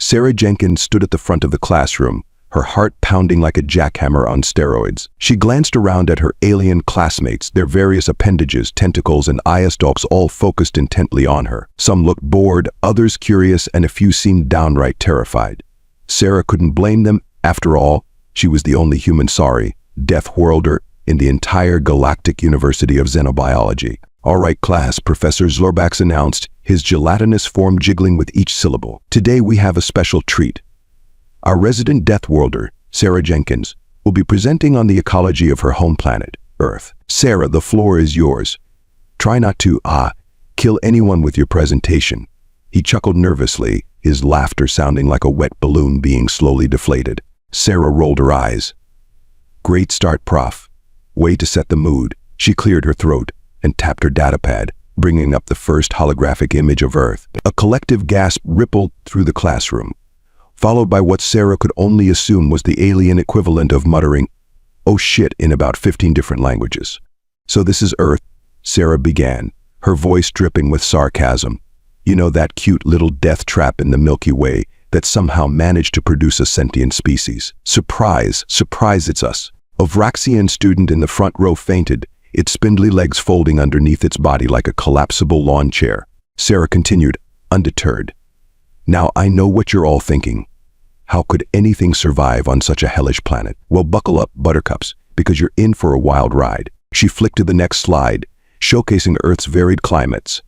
Sarah Jenkins stood at the front of the classroom, her heart pounding like a jackhammer on steroids. She glanced around at her alien classmates, their various appendages, tentacles, and eye stalks all focused intently on her. Some looked bored, others curious, and a few seemed downright terrified. Sarah couldn't blame them. After all, she was the only human Deathworlder in the entire galactic university of xenobiology. "All right, class," Professor Zlorbax announced, his gelatinous form jiggling with each syllable. "Today we have a special treat. Our resident Deathworlder, Sarah Jenkins, will be presenting on the ecology of her home planet, Earth. Sarah, the floor is yours. Try not to, kill anyone with your presentation." He chuckled nervously, his laughter sounding like a wet balloon being slowly deflated. Sarah rolled her eyes. "Great start, Prof. Way to set the mood." She cleared her throat and tapped her datapad, bringing up the first holographic image of Earth. A collective gasp rippled through the classroom, followed by what Sarah could only assume was the alien equivalent of muttering, "Oh shit," in about 15 different languages. "So this is Earth," Sarah began, her voice dripping with sarcasm. "You know, that cute little death trap in the Milky Way that somehow managed to produce a sentient species. Surprise, surprise, it's us." A Vraxian student in the front row fainted, its spindly legs folding underneath its body like a collapsible lawn chair. Sarah continued, undeterred. "Now I know what you're all thinking. How could anything survive on such a hellish planet? Well, buckle up, buttercups, because you're in for a wild ride." She flicked to the next slide, showcasing Earth's varied climates.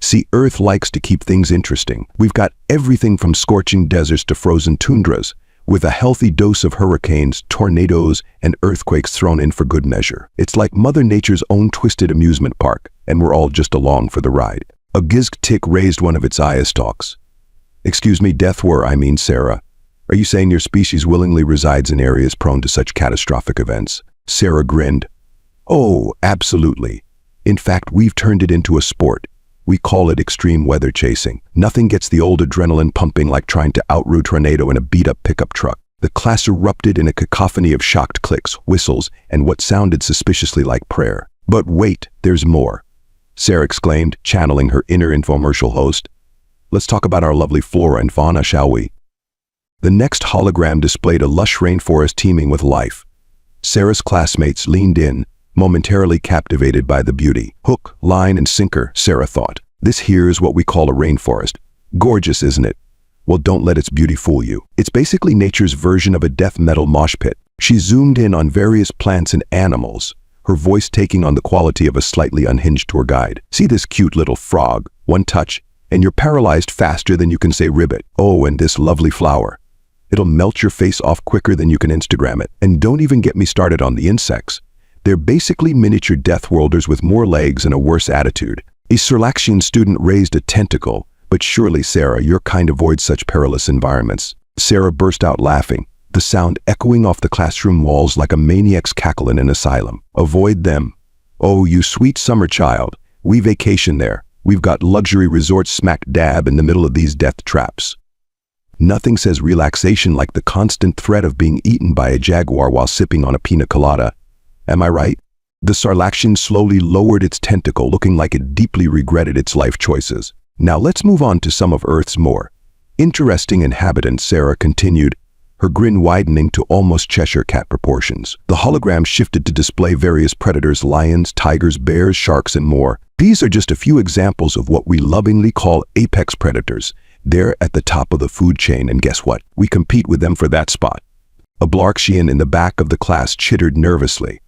"See, Earth likes to keep things interesting. We've got everything from scorching deserts to frozen tundras, with a healthy dose of hurricanes, tornadoes, and earthquakes thrown in for good measure. It's like Mother Nature's own twisted amusement park, and we're all just along for the ride." A gizg tick raised one of its eye stalks. "Excuse me, Sarah. Are you saying your species willingly resides in areas prone to such catastrophic events?" Sarah grinned. "Oh, absolutely. In fact, we've turned it into a sport. We call it extreme weather chasing. Nothing gets the old adrenaline pumping like trying to outroot a tornado in a beat-up pickup truck." The class erupted in a cacophony of shocked clicks, whistles, and what sounded suspiciously like prayer. "But wait, there's more," Sarah exclaimed, channeling her inner infomercial host. "Let's talk about our lovely flora and fauna, shall we?" The next hologram displayed a lush rainforest teeming with life. Sarah's classmates leaned in, momentarily captivated by the beauty. Hook, line, and sinker, Sarah thought. This here's what we call a rainforest. Gorgeous, isn't it? Well, don't let its beauty fool you. It's basically nature's version of a death metal mosh pit. She zoomed in on various plants and animals, her voice taking on the quality of a slightly unhinged tour guide. "See this cute little frog? One touch, and you're paralyzed faster than you can say ribbit. Oh, and this lovely flower. It'll melt your face off quicker than you can Instagram it. And don't even get me started on the insects. They're basically miniature Deathworlders with more legs and a worse attitude." A Sherlockian student raised a tentacle. "But surely, Sarah, your kind avoids such perilous environments." Sarah burst out laughing, the sound echoing off the classroom walls like a maniac's cackle in an asylum. "Avoid them? Oh, you sweet summer child. We vacation there. We've got luxury resorts smack dab in the middle of these death traps. Nothing says relaxation like the constant threat of being eaten by a jaguar while sipping on a pina colada. Am I right?" The Sarlacc slowly lowered its tentacle, looking like it deeply regretted its life choices. "Now let's move on to some of Earth's more interesting inhabitants," Sarah continued, her grin widening to almost Cheshire cat proportions. The hologram shifted to display various predators: lions, tigers, bears, sharks, and more. These are just a few examples of what we lovingly call apex predators. They're at the top of the food chain, and guess what? We compete with them for that spot. A Blarksian in the back of the class chittered nervously.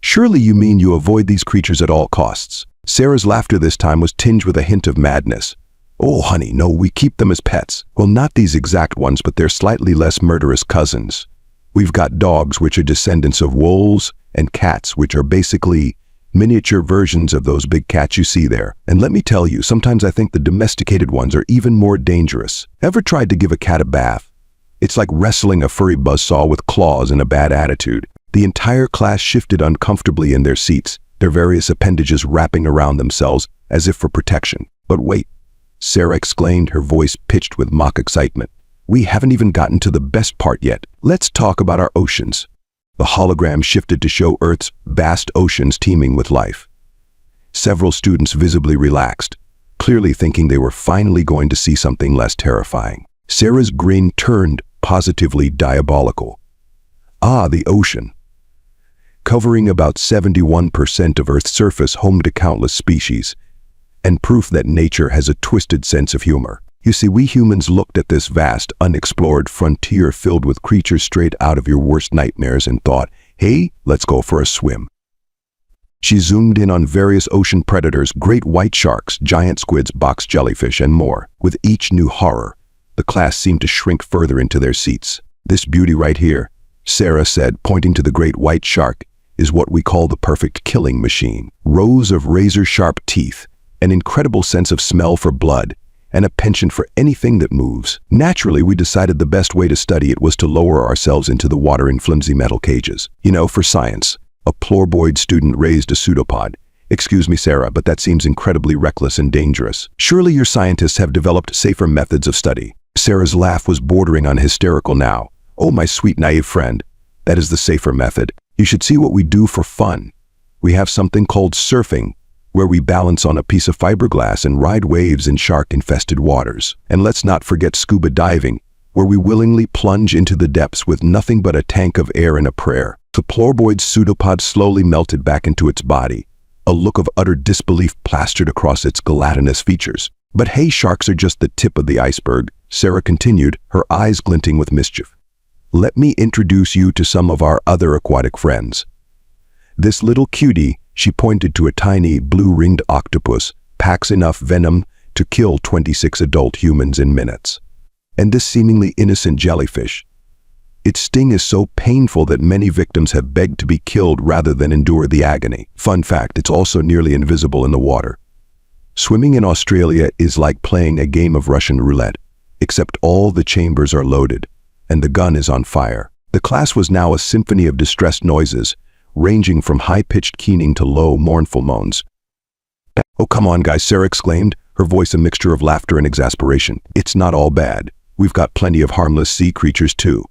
"Surely you mean you avoid these creatures at all costs?" Sarah's laughter this time was tinged with a hint of madness. "Oh, honey, no, we keep them as pets. Well, not these exact ones, but they're slightly less murderous cousins. We've got dogs, which are descendants of wolves, and cats, which are basically miniature versions of those big cats you see there. And let me tell you, sometimes I think the domesticated ones are even more dangerous. Ever tried to give a cat a bath? It's like wrestling a furry buzzsaw with claws and a bad attitude." The entire class shifted uncomfortably in their seats, their various appendages wrapping around themselves as if for protection. "But wait," Sarah exclaimed, her voice pitched with mock excitement. "We haven't even gotten to the best part yet. Let's talk about our oceans." The hologram shifted to show Earth's vast oceans teeming with life. Several students visibly relaxed, clearly thinking they were finally going to see something less terrifying. Sarah's grin turned positively diabolical. Ah, the ocean. Covering about 71% of Earth's surface, home to countless species, and proof that nature has a twisted sense of humor. You see, we humans looked at this vast, unexplored frontier filled with creatures straight out of your worst nightmares and thought, hey, let's go for a swim. She zoomed in on various ocean predators, great white sharks, giant squids, box jellyfish, and more. With each new horror, the class seemed to shrink further into their seats. This beauty right here, Sarah said, pointing to the great white shark, is what we call the perfect killing machine. Rows of razor-sharp teeth, an incredible sense of smell for blood, and a penchant for anything that moves. Naturally, we decided the best way to study it was to lower ourselves into the water in flimsy metal cages. You know, for science. A plorboid student raised a pseudopod. Excuse me, Sarah, but that seems incredibly reckless and dangerous. Surely your scientists have developed safer methods of study. Sarah's laugh was bordering on hysterical now. Oh, my sweet naive friend, that is the safer method. You should see what we do for fun. We have something called surfing, where we balance on a piece of fiberglass and ride waves in shark-infested waters. And let's not forget scuba diving, where we willingly plunge into the depths with nothing but a tank of air and a prayer. The plorboid's pseudopod slowly melted back into its body, a look of utter disbelief plastered across its gelatinous features. But hey, sharks are just the tip of the iceberg, Sarah continued, her eyes glinting with mischief. Let me introduce you to some of our other aquatic friends. This little cutie, she pointed to a tiny blue-ringed octopus, packs enough venom to kill 26 adult humans in minutes. And this seemingly innocent jellyfish, its sting is so painful that many victims have begged to be killed rather than endure the agony. Fun fact, it's also nearly invisible in the water. Swimming in Australia is like playing a game of Russian roulette, except all the chambers are loaded, and the gun is on fire. The class was now a symphony of distressed noises, ranging from high-pitched keening to low, mournful moans. Oh, come on, guys, Sarah exclaimed, her voice a mixture of laughter and exasperation. It's not all bad. We've got plenty of harmless sea creatures, too.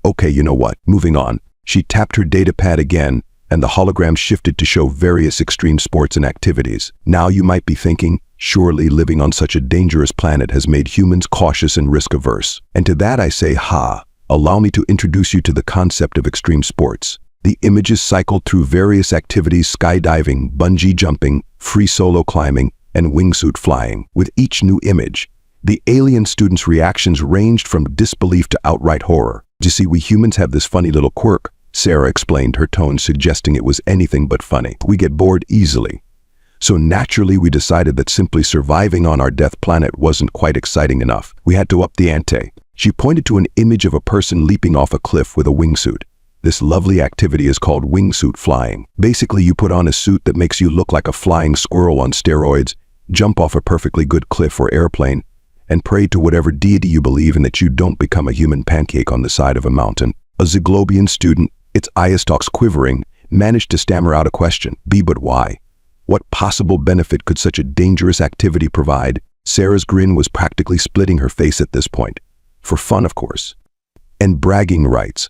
Okay, you know what, moving on. She tapped her datapad again, and the hologram shifted to show various extreme sports and activities. Now you might be thinking, surely living on such a dangerous planet has made humans cautious and risk-averse. And to that I say, allow me to introduce you to the concept of extreme sports. The images cycled through various activities: skydiving, bungee jumping, free solo climbing, and wingsuit flying. With each new image, the alien students' reactions ranged from disbelief to outright horror. You see, we humans have this funny little quirk, Sarah explained, her tone suggesting it was anything but funny. We get bored easily. So naturally, we decided that simply surviving on our death planet wasn't quite exciting enough. We had to up the ante. She pointed to an image of a person leaping off a cliff with a wingsuit. This lovely activity is called wingsuit flying. Basically, you put on a suit that makes you look like a flying squirrel on steroids, jump off a perfectly good cliff or airplane, and pray to whatever deity you believe in that you don't become a human pancake on the side of a mountain. A Zyglobian student, its eye stalks quivering, managed to stammer out a question. But why? What possible benefit could such a dangerous activity provide? Sarah's grin was practically splitting her face at this point. For fun, of course. And bragging rights.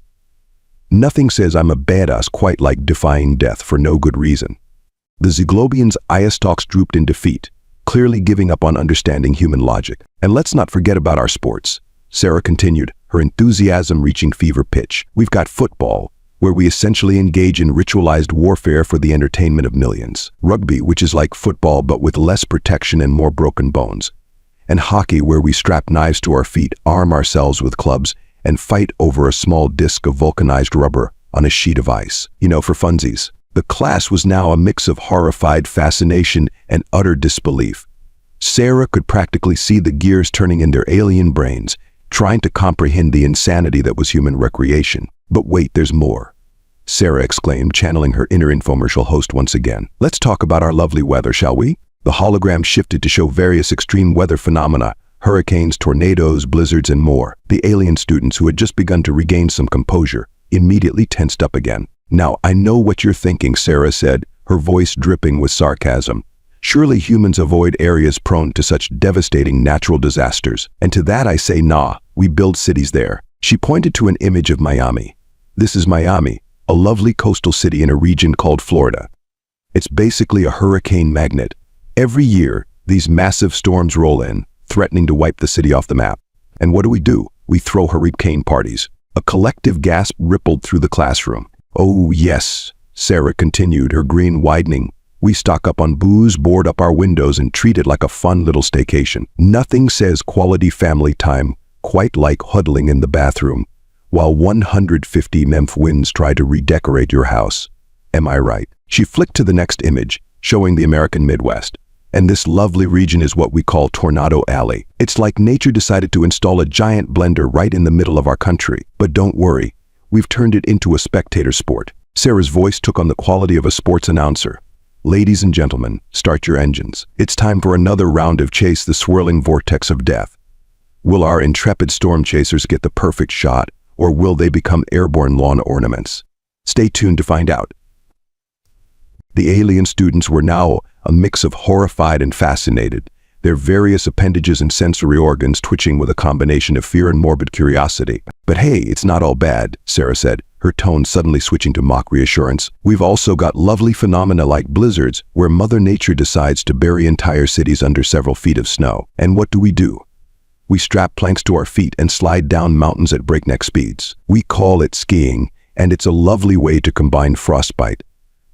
Nothing says I'm a badass quite like defying death for no good reason. The Zyglobian's eye stalks drooped in defeat, clearly giving up on understanding human logic. And let's not forget about our sports, Sarah continued, her enthusiasm reaching fever pitch. We've got football, where we essentially engage in ritualized warfare for the entertainment of millions. Rugby, which is like football but with less protection and more broken bones. And hockey, where we strap knives to our feet, arm ourselves with clubs, and fight over a small disc of vulcanized rubber on a sheet of ice. You know, for funsies. The class was now a mix of horrified fascination and utter disbelief. Sarah could practically see the gears turning in their alien brains, trying to comprehend the insanity that was human recreation. But wait, there's more, Sarah exclaimed, channeling her inner infomercial host once again. Let's talk about our lovely weather, shall we? The hologram shifted to show various extreme weather phenomena: hurricanes, tornadoes, blizzards, and more. The alien students, who had just begun to regain some composure, immediately tensed up again. Now, I know what you're thinking, Sarah said, her voice dripping with sarcasm. Surely humans avoid areas prone to such devastating natural disasters. And to that I say, nah, we build cities there. She pointed to an image of Miami. This is Miami, a lovely coastal city in a region called Florida. It's basically a hurricane magnet. Every year, these massive storms roll in, threatening to wipe the city off the map. And what do? We throw hurricane parties. A collective gasp rippled through the classroom. Oh yes, Sarah continued, her grin widening. We stock up on booze, board up our windows, and treat it like a fun little staycation. Nothing says quality family time quite like huddling in the bathroom, while 150 memph winds try to redecorate your house. Am I right? She flicked to the next image, showing the American Midwest. And this lovely region is what we call Tornado Alley. It's like nature decided to install a giant blender right in the middle of our country. But don't worry, we've turned it into a spectator sport. Sarah's voice took on the quality of a sports announcer. Ladies and gentlemen, start your engines. It's time for another round of Chase the Swirling Vortex of Death. Will our intrepid storm chasers get the perfect shot, or will they become airborne lawn ornaments? Stay tuned to find out. The alien students were now a mix of horrified and fascinated, their various appendages and sensory organs twitching with a combination of fear and morbid curiosity. But hey, it's not all bad, Sarah said, her tone suddenly switching to mock reassurance. We've also got lovely phenomena like blizzards, where Mother Nature decides to bury entire cities under several feet of snow. And what do? We strap planks to our feet and slide down mountains at breakneck speeds. We call it skiing, and it's a lovely way to combine frostbite,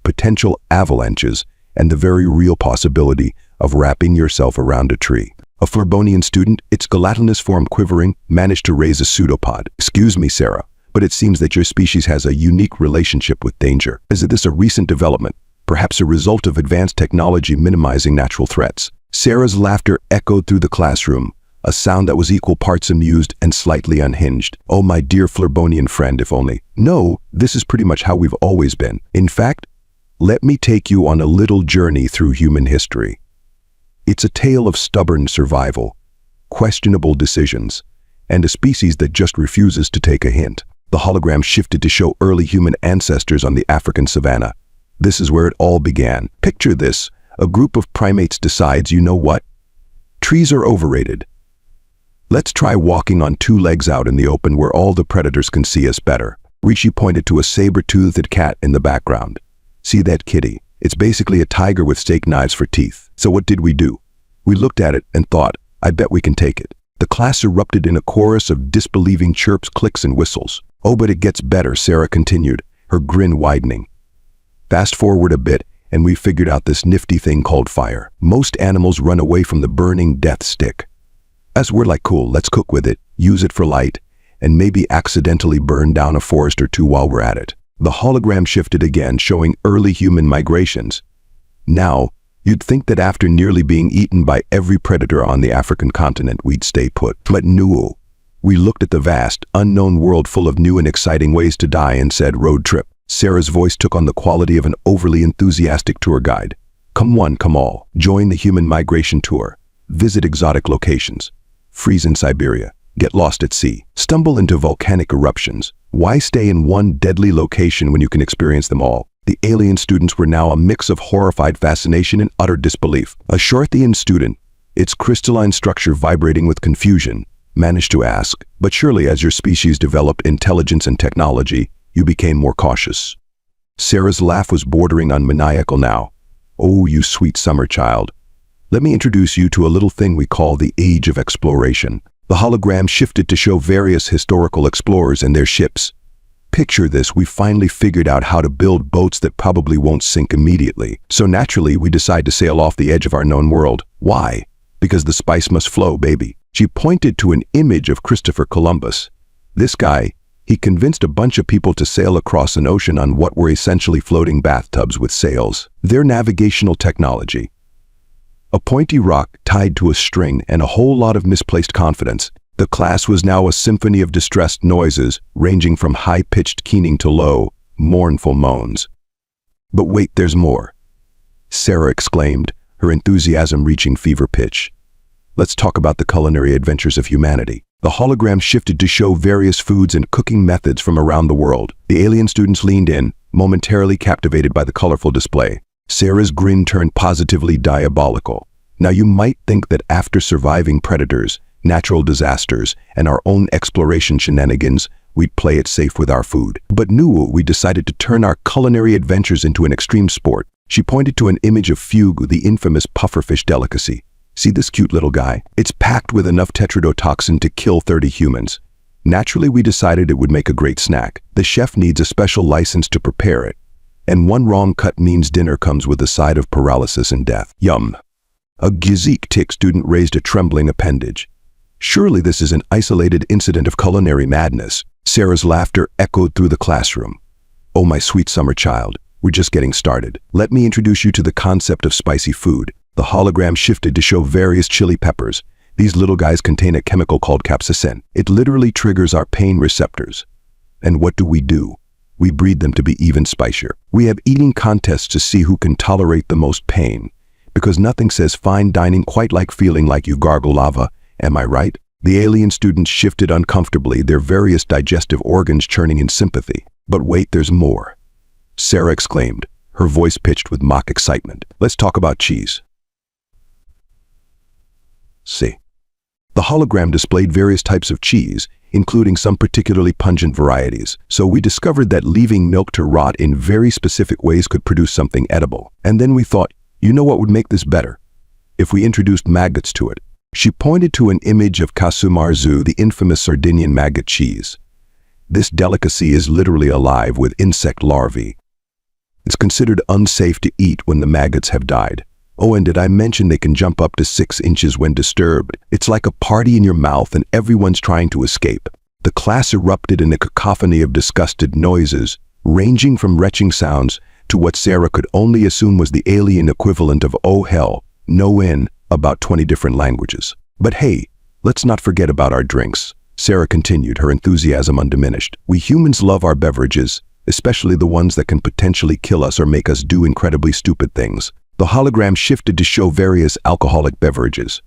potential avalanches, and the very real possibility of wrapping yourself around a tree. A Flerbonian student, its gelatinous form quivering, managed to raise a pseudopod. Excuse me, Sarah, but it seems that your species has a unique relationship with danger. Is this a recent development, perhaps a result of advanced technology minimizing natural threats? Sarah's laughter echoed through the classroom, a sound that was equal parts amused and slightly unhinged. Oh, my dear Flerbonian friend, if only. No, this is pretty much how we've always been. In fact, let me take you on a little journey through human history. It's a tale of stubborn survival, questionable decisions, and a species that just refuses to take a hint. The hologram shifted to show early human ancestors on the African savanna. This is where it all began. Picture this: a group of primates decides, you know what? Trees are overrated. Let's try walking on two legs out in the open where all the predators can see us better. Rishi pointed to a saber-toothed cat in the background. See that kitty? It's basically a tiger with steak knives for teeth. So what did? We looked at it and thought, I bet we can take it. The class erupted in a chorus of disbelieving chirps, clicks, and whistles. Oh, but it gets better, Sarah continued, her grin widening. Fast forward a bit, and we figured out this nifty thing called fire. Most animals run away from the burning death stick. As we're like, cool, let's cook with it, use it for light, and maybe accidentally burn down a forest or two while we're at it. The hologram shifted again, showing early human migrations. Now, you'd think that after nearly being eaten by every predator on the African continent, we'd stay put. But no. We looked at the vast, unknown world full of new and exciting ways to die and said, road trip. Sarah's voice took on the quality of an overly enthusiastic tour guide. Come one, come all. Join the human migration tour. Visit exotic locations. Freeze in Siberia. Get lost at sea. Stumble into volcanic eruptions. Why stay in one deadly location when you can experience them all? The alien students were now a mix of horrified fascination and utter disbelief. A Shorthian student, its crystalline structure vibrating with confusion, managed to ask, but surely as your species developed intelligence and technology, you became more cautious. Sarah's laugh was bordering on maniacal now. Oh, you sweet summer child. Let me introduce you to a little thing we call the Age of Exploration. The hologram shifted to show various historical explorers and their ships. Picture this: we finally figured out how to build boats that probably won't sink immediately. So naturally, we decide to sail off the edge of our known world. Why? Because the spice must flow, baby. She pointed to an image of Christopher Columbus. This guy, he convinced a bunch of people to sail across an ocean on what were essentially floating bathtubs with sails. Their navigational technology. A pointy rock tied to a string and a whole lot of misplaced confidence. The class was now a symphony of distressed noises, ranging from high-pitched keening to low, mournful moans. But wait, there's more, Sarah exclaimed, her enthusiasm reaching fever pitch. Let's talk about the culinary adventures of humanity. The hologram shifted to show various foods and cooking methods from around the world. The alien students leaned in, momentarily captivated by the colorful display. Sarah's grin turned positively diabolical. Now you might think that after surviving predators, natural disasters, and our own exploration shenanigans, we'd play it safe with our food. But no, we decided to turn our culinary adventures into an extreme sport. She pointed to an image of fugu, the infamous pufferfish delicacy. See this cute little guy? It's packed with enough tetrodotoxin to kill 30 humans. Naturally, we decided it would make a great snack. The chef needs a special license to prepare it. And one wrong cut means dinner comes with a side of paralysis and death. Yum. A Gizik tick student raised a trembling appendage. Surely this is an isolated incident of culinary madness. Sarah's laughter echoed through the classroom. Oh, my sweet summer child, we're just getting started. Let me introduce you to the concept of spicy food. The hologram shifted to show various chili peppers. These little guys contain a chemical called capsaicin. It literally triggers our pain receptors. And what do? We breed them to be even spicier. We have eating contests to see who can tolerate the most pain. Because nothing says fine dining quite like feeling like you gargle lava. Am I right? The alien students shifted uncomfortably, their various digestive organs churning in sympathy. But wait, there's more. Sarah exclaimed, her voice pitched with mock excitement. Let's talk about cheese. See. The hologram displayed various types of cheese, including some particularly pungent varieties. So we discovered that leaving milk to rot in very specific ways could produce something edible. And then we thought, you know what would make this better? If we introduced maggots to it. She pointed to an image of Casumarzu, the infamous Sardinian maggot cheese. This delicacy is literally alive with insect larvae. It's considered unsafe to eat when the maggots have died. Oh, and did I mention they can jump up to 6 inches when disturbed? It's like a party in your mouth and everyone's trying to escape. The class erupted in a cacophony of disgusted noises, ranging from retching sounds to what Sarah could only assume was the alien equivalent of "oh hell, no" in about 20 different languages. But hey, let's not forget about our drinks. Sarah continued, her enthusiasm undiminished. We humans love our beverages, especially the ones that can potentially kill us or make us do incredibly stupid things. The hologram shifted to show various alcoholic beverages.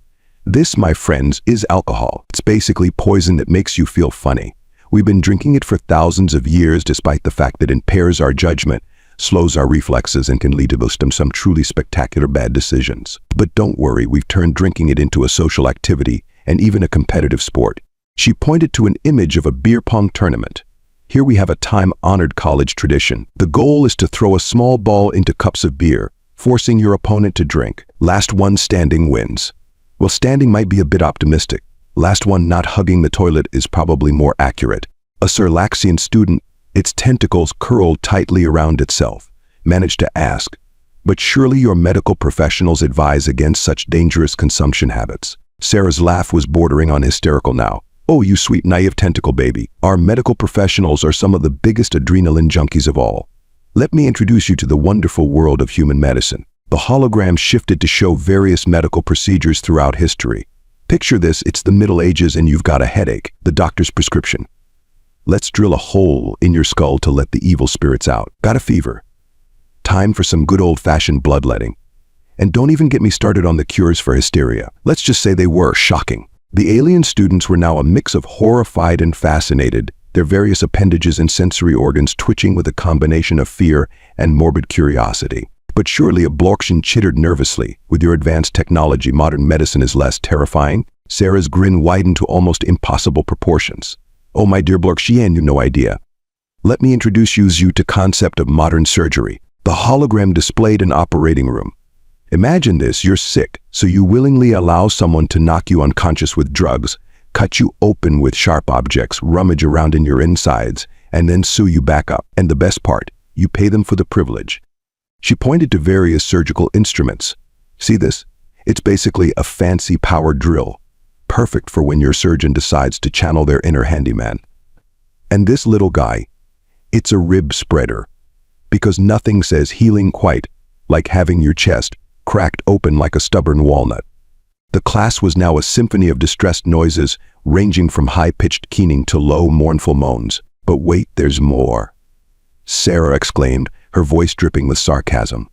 This, my friends, is alcohol. It's basically poison that makes you feel funny. We've been drinking it for thousands of years despite the fact that it impairs our judgment, slows our reflexes, and can lead to some truly spectacular bad decisions. But don't worry, we've turned drinking it into a social activity and even a competitive sport. She pointed to an image of a beer pong tournament. Here we have a time-honored college tradition. The goal is to throw a small ball into cups of beer, forcing your opponent to drink. Last one standing wins. Well, standing might be a bit optimistic. Last one not hugging the toilet is probably more accurate. A Sarlaxian student, its tentacles curled tightly around itself, managed to ask, but surely your medical professionals advise against such dangerous consumption habits. Sarah's laugh was bordering on hysterical now. Oh, you sweet naive tentacle baby. Our medical professionals are some of the biggest adrenaline junkies of all. Let me introduce you to the wonderful world of human medicine. The hologram shifted to show various medical procedures throughout history. Picture this, it's the Middle Ages and you've got a headache, the doctor's prescription. Let's drill a hole in your skull to let the evil spirits out. Got a fever? Time for some good old-fashioned bloodletting. And don't even get me started on the cures for hysteria. Let's just say they were shocking. The alien students were now a mix of horrified and fascinated, their various appendages and sensory organs twitching with a combination of fear and morbid curiosity. But surely a Blorkshin chittered nervously. With your advanced technology, modern medicine is less terrifying. Sarah's grin widened to almost impossible proportions. Oh, my dear Blorkshin, you've no idea. Let me introduce you to concept of modern surgery. The hologram displayed an operating room. Imagine this, you're sick, so you willingly allow someone to knock you unconscious with drugs, cut you open with sharp objects, rummage around in your insides, and then sew you back up. And the best part, you pay them for the privilege. She pointed to various surgical instruments. See this? It's basically a fancy power drill, perfect for when your surgeon decides to channel their inner handyman. And this little guy, it's a rib spreader, because nothing says healing quite like having your chest cracked open like a stubborn walnut. The class was now a symphony of distressed noises, ranging from high-pitched keening to low, mournful moans. But wait, there's more. Sarah exclaimed, her voice dripping with sarcasm.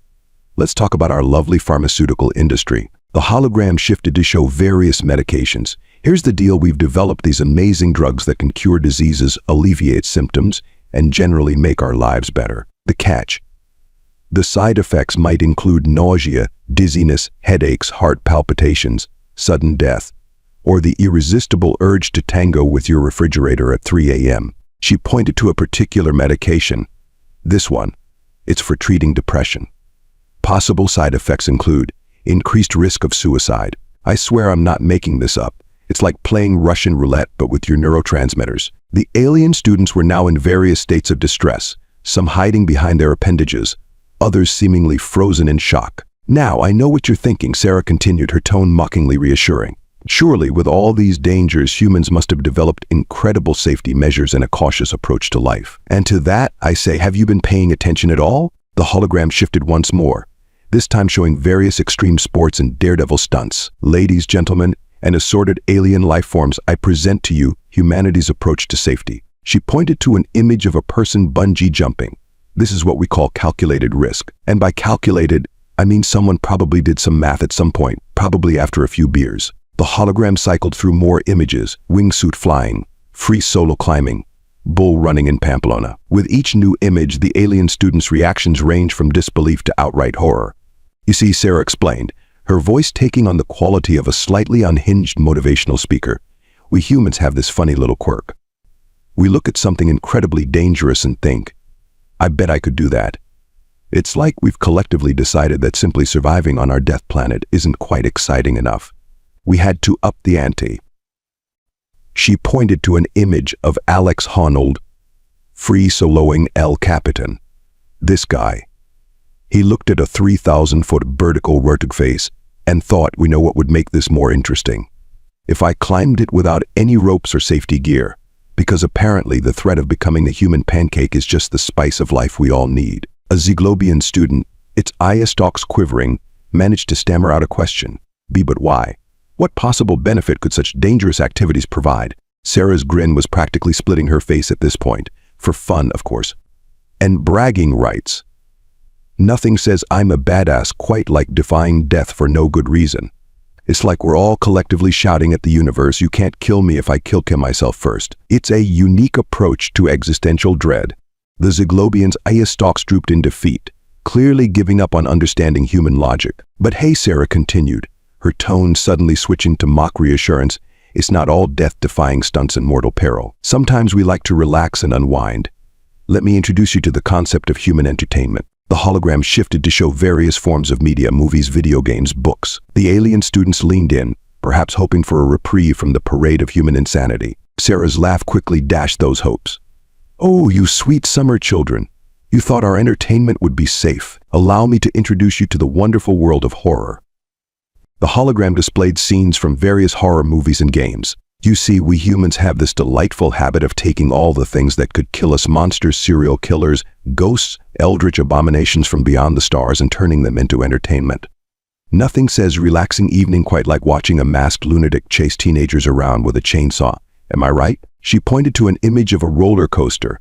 Let's talk about our lovely pharmaceutical industry. The hologram shifted to show various medications. Here's the deal, we've developed these amazing drugs that can cure diseases, alleviate symptoms, and generally make our lives better. The catch. The side effects might include nausea, dizziness, headaches, heart palpitations, sudden death, or the irresistible urge to tango with your refrigerator at 3 a.m. She pointed to a particular medication. This one, it's for treating depression. Possible side effects include increased risk of suicide, I swear I'm not making this up. It's like playing Russian roulette, but with your neurotransmitters. The alien students were now in various states of distress, some hiding behind their appendages, others seemingly frozen in shock. Now, I know what you're thinking, Sarah continued, her tone mockingly reassuring. Surely, with all these dangers, humans must have developed incredible safety measures and a cautious approach to life. And to that, I say, have you been paying attention at all? The hologram shifted once more, this time showing various extreme sports and daredevil stunts. Ladies, gentlemen, and assorted alien life forms, I present to you humanity's approach to safety. She pointed to an image of a person bungee jumping. This is what we call calculated risk. And by calculated, I mean someone probably did some math at some point, probably after a few beers. The hologram cycled through more images: wingsuit flying, free solo climbing, bull running in Pamplona. With each new image, the alien students' reactions ranged from disbelief to outright horror. You see, Sarah explained, her voice taking on the quality of a slightly unhinged motivational speaker. We humans have this funny little quirk. We look at something incredibly dangerous and think, I bet I could do that. It's like we've collectively decided that simply surviving on our death planet isn't quite exciting enough. We had to up the ante. She pointed to an image of Alex Honnold, free soloing El Capitan. This guy. He looked at a 3,000-foot vertical vertig face and thought, we know what would make this more interesting. If I climbed it without any ropes or safety gear, because apparently the threat of becoming the human pancake is just the spice of life we all need. A Zyglobian student, its eye stalks quivering, managed to stammer out a question. But why? What possible benefit could such dangerous activities provide? Sarah's grin was practically splitting her face at this point. For fun, of course. And bragging rights. Nothing says I'm a badass quite like defying death for no good reason. It's like we're all collectively shouting at the universe, you can't kill me if I kill myself first. It's a unique approach to existential dread. The Zyglobians' eye stalks drooped in defeat, clearly giving up on understanding human logic. But hey, Sarah continued, her tone suddenly switching to mock reassurance, it's not all death-defying stunts and mortal peril. Sometimes we like to relax and unwind. Let me introduce you to the concept of human entertainment. The hologram shifted to show various forms of media: movies, video games, books. The alien students leaned in, perhaps hoping for a reprieve from the parade of human insanity. Sarah's laugh quickly dashed those hopes. Oh, you sweet summer children. You thought our entertainment would be safe. Allow me to introduce you to the wonderful world of horror. The hologram displayed scenes from various horror movies and games. You see, we humans have this delightful habit of taking all the things that could kill us: monsters, serial killers, ghosts, eldritch abominations from beyond the stars, and turning them into entertainment. Nothing says relaxing evening quite like watching a masked lunatic chase teenagers around with a chainsaw. Am I right? She pointed to an image of a roller coaster.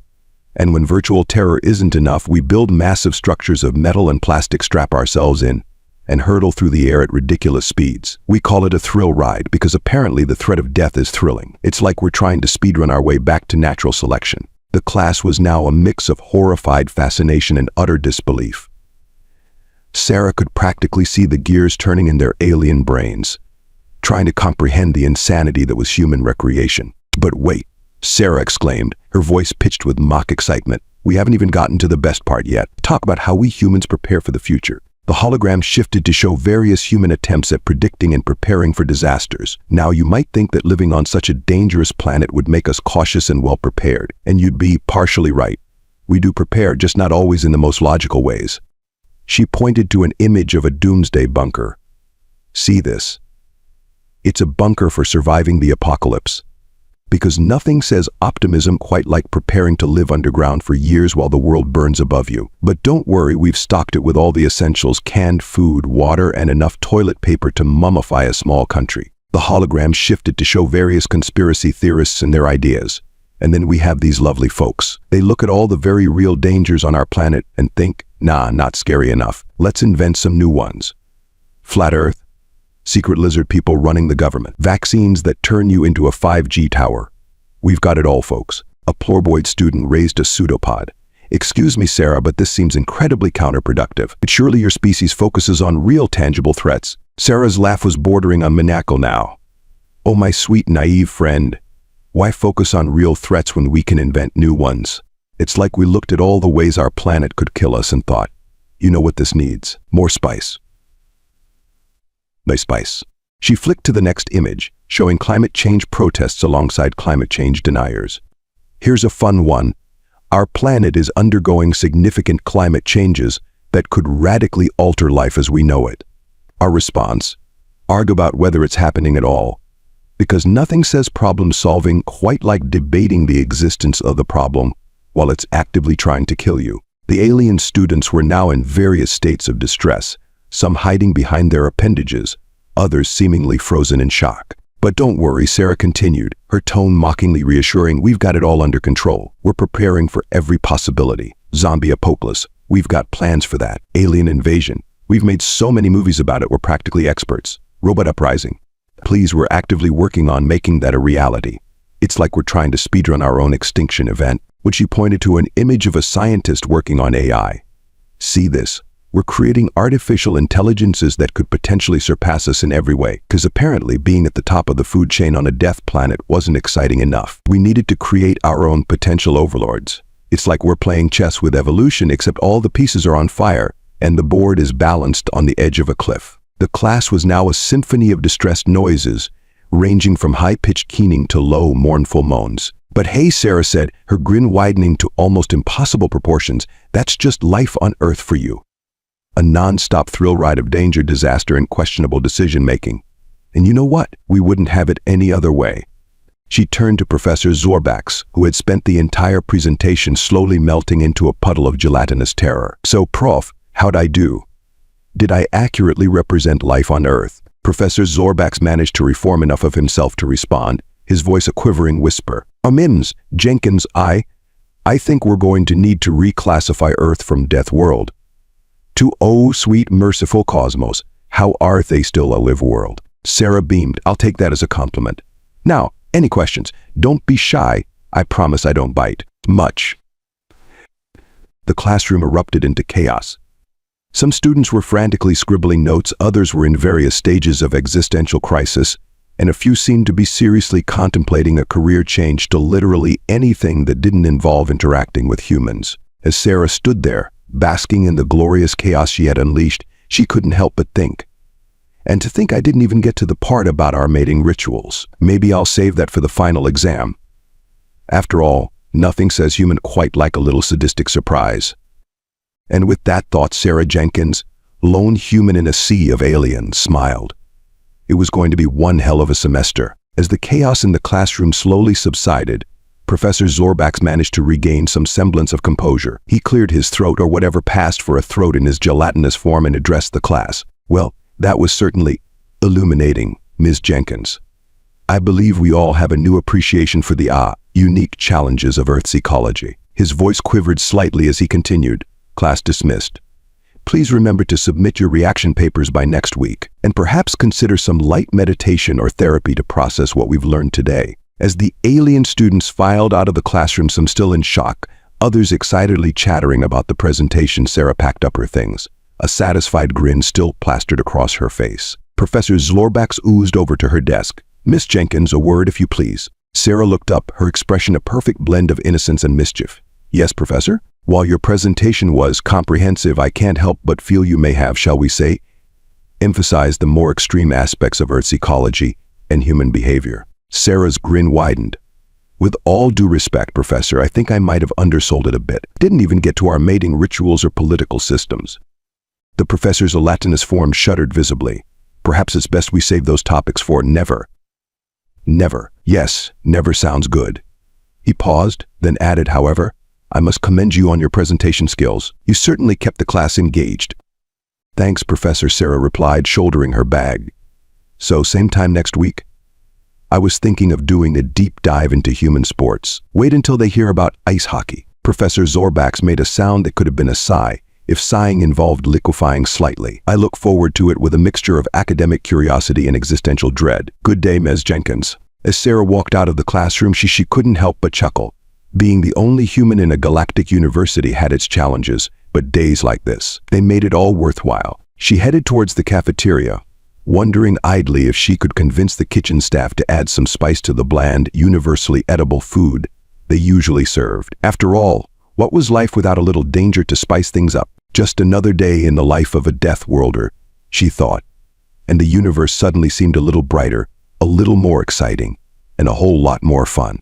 And when virtual terror isn't enough, we build massive structures of metal and plastic, strap ourselves in, and hurtle through the air at ridiculous speeds. We call it a thrill ride because apparently the threat of death is thrilling. It's like we're trying to speedrun our way back to natural selection. The class was now a mix of horrified fascination and utter disbelief. Sarah could practically see the gears turning in their alien brains, trying to comprehend the insanity that was human recreation. But wait, Sarah exclaimed, her voice pitched with mock excitement. We haven't even gotten to the best part yet. Talk about how we humans prepare for the future. The hologram shifted to show various human attempts at predicting and preparing for disasters. Now, you might think that living on such a dangerous planet would make us cautious and well prepared, and you'd be partially right. We do prepare, just not always in the most logical ways. She pointed to an image of a doomsday bunker. See this? It's a bunker for surviving the apocalypse. Because nothing says optimism quite like preparing to live underground for years while the world burns above you. But don't worry, we've stocked it with all the essentials: canned food, water, and enough toilet paper to mummify a small country. The hologram shifted to show various conspiracy theorists and their ideas. And then we have these lovely folks. They look at all the very real dangers on our planet and think, nah, not scary enough. Let's invent some new ones. Flat Earth, secret lizard people running the government, vaccines that turn you into a 5G tower. We've got it all, folks. A plorboid student raised a pseudopod. Excuse me, Sarah, but this seems incredibly counterproductive. But surely your species focuses on real tangible threats. Sarah's laugh was bordering on maniacal now. Oh, my sweet naive friend. Why focus on real threats when we can invent new ones? It's like we looked at all the ways our planet could kill us and thought, you know what this needs? More spice. My spice. She flicked to the next image, showing climate change protests alongside climate change deniers. Here's a fun one. Our planet is undergoing significant climate changes that could radically alter life as we know it. Our response? Argue about whether it's happening at all. Because nothing says problem solving quite like debating the existence of the problem while it's actively trying to kill you. The alien students were now in various states of distress, some hiding behind their appendages, others seemingly frozen in shock. But don't worry, Sarah continued, her tone mockingly reassuring, we've got it all under control. We're preparing for every possibility. Zombie apocalypse, we've got plans for that. Alien invasion, we've made so many movies about it, we're practically experts. Robot uprising, please, we're actively working on making that a reality. It's like we're trying to speedrun our own extinction event, which she pointed to an image of a scientist working on AI. See this? We're creating artificial intelligences that could potentially surpass us in every way, because apparently being at the top of the food chain on a death planet wasn't exciting enough. We needed to create our own potential overlords. It's like we're playing chess with evolution, except all the pieces are on fire, and the board is balanced on the edge of a cliff. The class was now a symphony of distressed noises, ranging from high-pitched keening to low, mournful moans. But hey, Sarah said, her grin widening to almost impossible proportions, that's just life on Earth for you. A non-stop thrill ride of danger, disaster, and questionable decision-making. And you know what? We wouldn't have it any other way. She turned to Professor Zorbax, who had spent the entire presentation slowly melting into a puddle of gelatinous terror. So, Prof, how'd I do? Did I accurately represent life on Earth? Professor Zorbax managed to reform enough of himself to respond, his voice a quivering whisper. Mims, Jenkins, I think we're going to need to reclassify Earth from Deathworld to oh sweet merciful cosmos, how are they still a live world? Sarah beamed. I'll take that as a compliment. Now, any questions? Don't be shy. I promise I don't bite much. The classroom erupted into chaos. Some students were frantically scribbling notes, others were in various stages of existential crisis, and a few seemed to be seriously contemplating a career change to literally anything that didn't involve interacting with humans. As Sarah stood there, basking in the glorious chaos she had unleashed, she couldn't help but think. And to think I didn't even get to the part about our mating rituals. Maybe I'll save that for the final exam. After all, nothing says human quite like a little sadistic surprise. And with that thought, Sarah Jenkins, lone human in a sea of aliens, smiled. It was going to be one hell of a semester. As the chaos in the classroom slowly subsided, Professor Zorbax managed to regain some semblance of composure. He cleared his throat, or whatever passed for a throat in his gelatinous form, and addressed the class. Well, that was certainly illuminating, Ms. Jenkins. I believe we all have a new appreciation for the unique challenges of Earth's ecology. His voice quivered slightly as he continued. Class dismissed. Please remember to submit your reaction papers by next week, and perhaps consider some light meditation or therapy to process what we've learned today. As the alien students filed out of the classroom, some still in shock, others excitedly chattering about the presentation, Sarah packed up her things. A satisfied grin still plastered across her face. Professor Zorbax oozed over to her desk. Miss Jenkins, a word if you please. Sarah looked up, her expression a perfect blend of innocence and mischief. Yes, Professor? While your presentation was comprehensive, I can't help but feel you may have, shall we say, emphasized the more extreme aspects of Earth's ecology and human behavior. Sarah's grin widened. With all due respect, Professor, I think I might have undersold it a bit. Didn't even get to our mating rituals or political systems. The professor's gelatinous form shuddered visibly. Perhaps it's best we save those topics for never. Never. Yes, never sounds good. He paused, then added, however, I must commend you on your presentation skills. You certainly kept the class engaged. Thanks, Professor, Sarah replied, shouldering her bag. So, same time next week? I was thinking of doing a deep dive into human sports. Wait until they hear about ice hockey. Professor Zorbax made a sound that could have been a sigh, if sighing involved liquefying slightly. I look forward to it with a mixture of academic curiosity and existential dread. Good day, Ms. Jenkins. As Sarah walked out of the classroom, she couldn't help but chuckle. Being the only human in a galactic university had its challenges, but days like this, they made it all worthwhile. She headed towards the cafeteria, wondering idly if she could convince the kitchen staff to add some spice to the bland, universally edible food they usually served. After all, what was life without a little danger to spice things up? Just another day in the life of a Deathworlder, she thought. and the universe suddenly seemed a little brighter, a little more exciting, and a whole lot more fun.